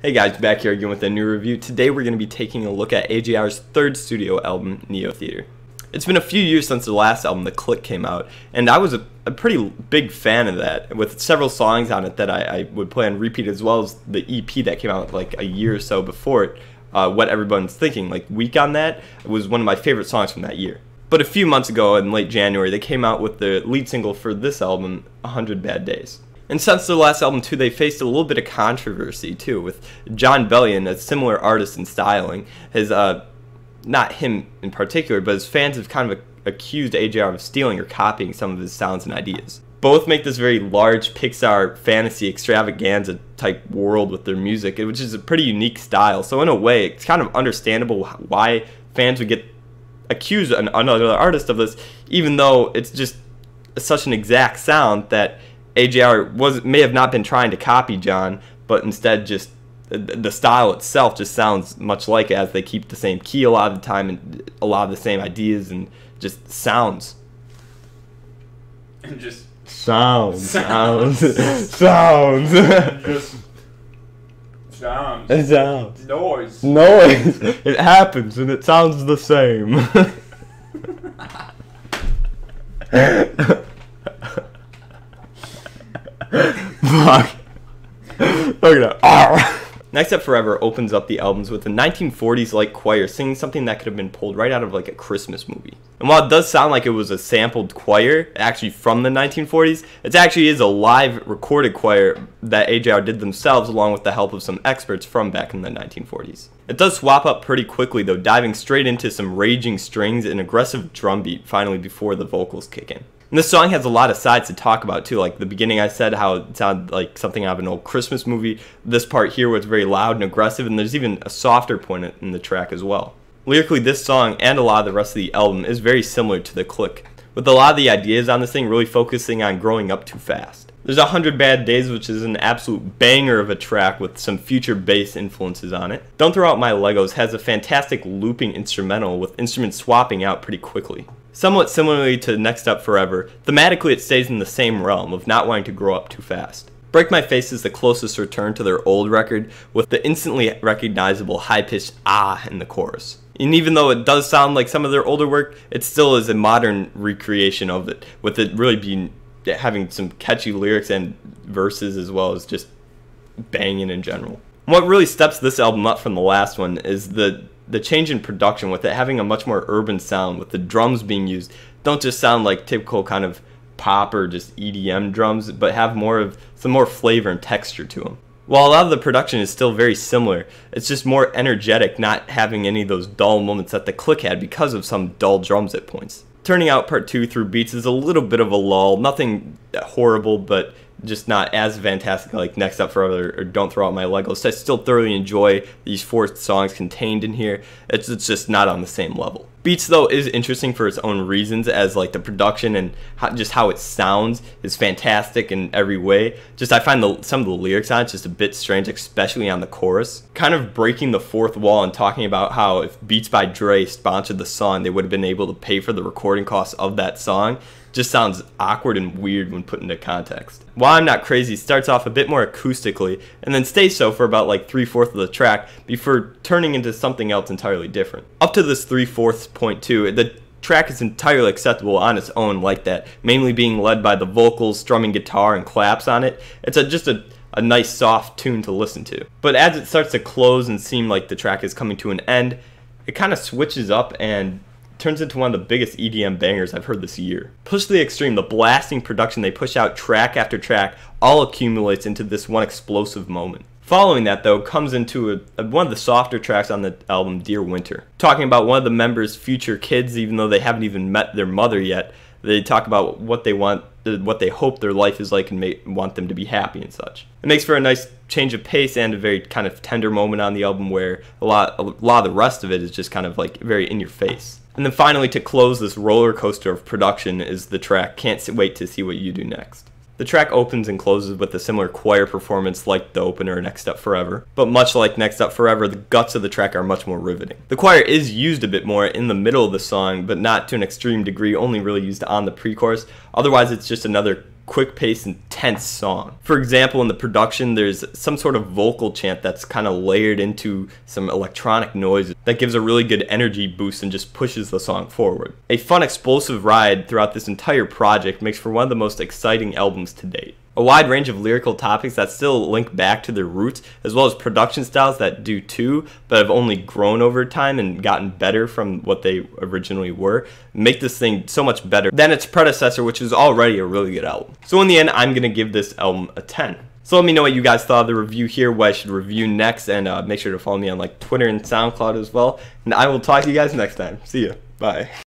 Hey guys, back here again with a new review. Today we're going to be taking a look at AJR's third studio album, Neotheater. It's been a few years since the last album, The Click, came out, and I was a pretty big fan of that, with several songs on it that I would play on repeat, as well as the EP that came out like a year or so before it, What Everyone's Thinking, like Week on That, was one of my favorite songs from that year. But a few months ago, in late January, they came out with the lead single for this album, 100 Bad Days. And since their last album too, they faced a little bit of controversy too, with John Bellion, a similar artist in styling. His, not him in particular, but his fans have kind of accused AJR of stealing or copying some of his sounds and ideas. Both make this very large Pixar fantasy extravaganza type world with their music, which is a pretty unique style. So in a way, it's kind of understandable why fans would get accused another artist of this, even though it's just such an exact sound that AJR may have not been trying to copy John, but instead just the style itself just sounds much like it, as they keep the same key a lot of the time and a lot of the same ideas and just sounds. And just sounds. Just sounds. Noise. It happens and it sounds the same. Fuck. Look at that. Next Up Forever opens up the albums with a 1940s-like choir singing something that could have been pulled right out of like a Christmas movie. And while it does sound like it was a sampled choir, actually from the 1940s, it actually is a live recorded choir that AJR did themselves along with the help of some experts from back in the 1940s. It does swap up pretty quickly though, diving straight into some raging strings and aggressive drum beat finally before the vocals kick in. And this song has a lot of sides to talk about too. Like the beginning, I said how it sounded like something out of an old Christmas movie. This part here was very loud and aggressive, and there's even a softer point in the track as well. Lyrically, this song and a lot of the rest of the album is very similar to The Click, with a lot of the ideas on this thing really focusing on growing up too fast. There's 100 Bad Days, which is an absolute banger of a track with some future bass influences on it. Don't Throw Out My Legos has a fantastic looping instrumental with instruments swapping out pretty quickly. Somewhat similarly to Next Up Forever, thematically it stays in the same realm of not wanting to grow up too fast. Break My Face is the closest return to their old record, with the instantly recognizable high-pitched ah in the chorus. And even though it does sound like some of their older work, it still is a modern recreation of it, with it really having some catchy lyrics and verses as well as just banging in general. What really steps this album up from the last one is the change in production, with it having a much more urban sound, with the drums being used don't just sound like typical kind of pop or just EDM drums, but have some more flavor and texture to them. While a lot of the production is still very similar, it's just more energetic, not having any of those dull moments that The Click had because of some dull drums at points. Turning out part 2 through beats is a little bit of a lull, nothing horrible, but just not as fantastic like Next Up Forever or Don't Throw Out My Legos. I still thoroughly enjoy these 4 songs contained in here. It's just not on the same level. Beats though is interesting for its own reasons, as like the production and just how it sounds is fantastic in every way. Just I find some of the lyrics on it just a bit strange, especially on the chorus. Kind of breaking the fourth wall and talking about how if Beats by Dre sponsored the song, they would have been able to pay for the recording costs of that song. Just sounds awkward and weird when put into context. While I'm Not Crazy starts off a bit more acoustically and then stays so for about like 3/4 of the track before turning into something else entirely different. Up to this 3/4 point too, the track is entirely acceptable on its own like that, mainly being led by the vocals, strumming guitar, and claps on it. It's just a nice soft tune to listen to. But as it starts to close and seem like the track is coming to an end, it kind of switches up and turns into one of the biggest EDM bangers I've heard this year. Pushed to the extreme, the blasting production they push out track after track all accumulates into this one explosive moment. Following that though comes into one of the softer tracks on the album, Dear Winter. Talking about one of the members' future kids, even though they haven't even met their mother yet. They talk about what they want, what they hope their life is like, and want them to be happy and such. It makes for a nice change of pace and a very kind of tender moment on the album, where a lot of the rest of it is just kind of like very in your face. And then finally, to close this roller coaster of production, is the track Can't Wait to See What You Do Next. The track opens and closes with a similar choir performance like the opener Next Up Forever, but much like Next Up Forever, the guts of the track are much more riveting. The choir is used a bit more in the middle of the song, but not to an extreme degree, only really used on the pre-chorus. Otherwise, it's just another quick-paced, intense song. For example, in the production, there's some sort of vocal chant that's kind of layered into some electronic noise that gives a really good energy boost and just pushes the song forward. A fun, explosive ride throughout this entire project makes for one of the most exciting albums to date. A wide range of lyrical topics that still link back to their roots, as well as production styles that do too, but have only grown over time and gotten better from what they originally were, make this thing so much better than its predecessor, which is already a really good album. So in the end, I'm going to give this album a 10. So let me know what you guys thought of the review here, what I should review next, and make sure to follow me on Twitter and SoundCloud as well. And I will talk to you guys next time. See ya. Bye.